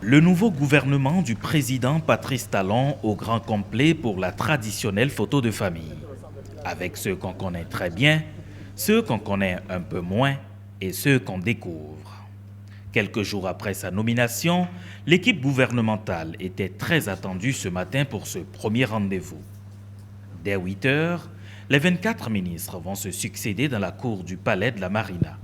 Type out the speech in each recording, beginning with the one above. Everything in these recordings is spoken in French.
Le nouveau gouvernement du président Patrice Talon au grand complet pour la traditionnelle photo de famille. Avec ceux qu'on connaît très bien, ceux qu'on connaît un peu moins et ceux qu'on découvre. Quelques jours après sa nomination, l'équipe gouvernementale était très attendue ce matin pour ce premier rendez-vous. Dès 8 heures, les 24 ministres vont se succéder dans la cour du palais de la Marina.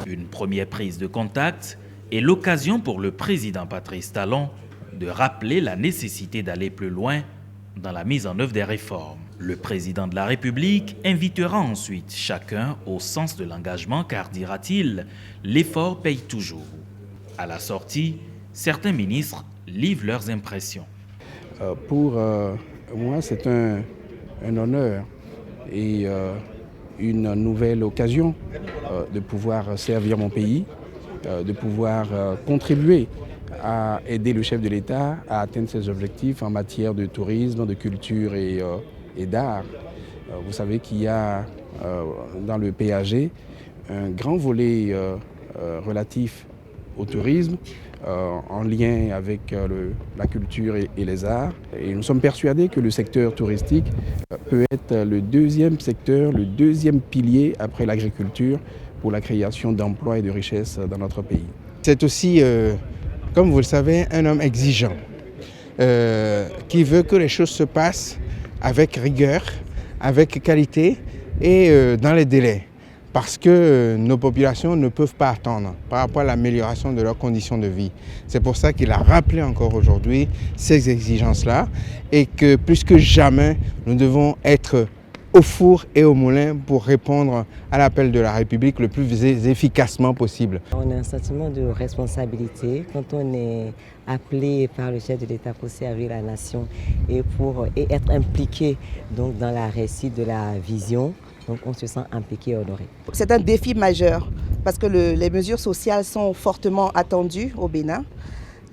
Une première prise de contact est l'occasion pour le président Patrice Talon de rappeler la nécessité d'aller plus loin dans la mise en œuvre des réformes. Le président de la République invitera ensuite chacun au sens de l'engagement car, dira-t-il, l'effort paye toujours. À la sortie, certains ministres livrent leurs impressions. Pour moi, c'est un honneur et une nouvelle occasion de pouvoir servir mon pays, de pouvoir contribuer à aider le chef de l'État à atteindre ses objectifs en matière de tourisme, de culture et d'art. Vous savez qu'il y a dans le PAG un grand volet relatif au tourisme, en lien avec la culture et les arts. Et nous sommes persuadés que le secteur touristique peut être le deuxième secteur, le deuxième pilier après l'agriculture pour la création d'emplois et de richesses dans notre pays. C'est aussi, comme vous le savez, un homme exigeant qui veut que les choses se passent avec rigueur, avec qualité et dans les délais. Parce que nos populations ne peuvent pas attendre par rapport à l'amélioration de leurs conditions de vie. C'est pour ça qu'il a rappelé encore aujourd'hui ces exigences-là et que plus que jamais, nous devons être au four et au moulin pour répondre à l'appel de la République le plus efficacement possible. On a un sentiment de responsabilité quand on est appelé par le chef de l'État pour servir la nation et être impliqué donc, dans la réussite de la vision. Donc on se sent impliqué et honoré. C'est un défi majeur parce que les mesures sociales sont fortement attendues au Bénin.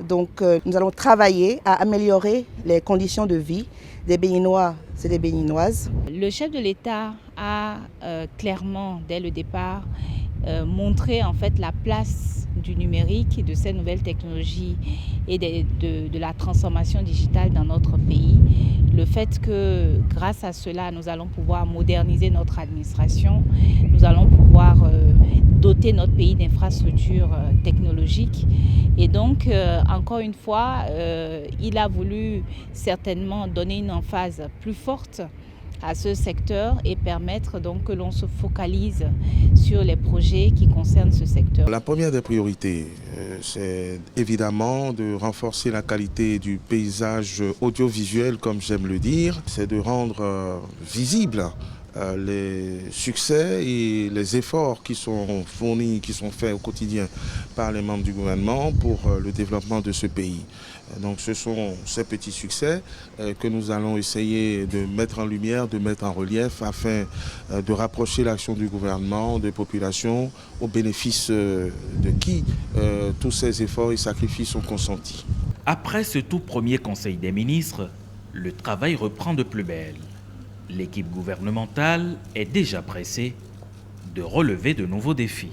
Donc nous allons travailler à améliorer les conditions de vie des Béninois et des Béninoises. Le chef de l'État a clairement, dès le départ, montré en fait la place du numérique et de ces nouvelles technologies et de la transformation digitale dans notre pays. Le fait que grâce à cela, nous allons pouvoir moderniser notre administration, nous allons pouvoir doter notre pays d'infrastructures technologiques. Et donc, encore une fois, il a voulu certainement donner une emphase plus forte à ce secteur et permettre donc que l'on se focalise sur les projets qui concernent ce secteur. La première des priorités, c'est évidemment de renforcer la qualité du paysage audiovisuel, comme j'aime le dire. C'est de rendre visible les succès et les efforts qui sont fournis, qui sont faits au quotidien par les membres du gouvernement pour le développement de ce pays. Donc ce sont ces petits succès que nous allons essayer de mettre en lumière, de mettre en relief afin de rapprocher l'action du gouvernement des populations au bénéfice de qui tous ces efforts et sacrifices sont consentis. Après ce tout premier Conseil des ministres, le travail reprend de plus belle. L'équipe gouvernementale est déjà pressée de relever de nouveaux défis.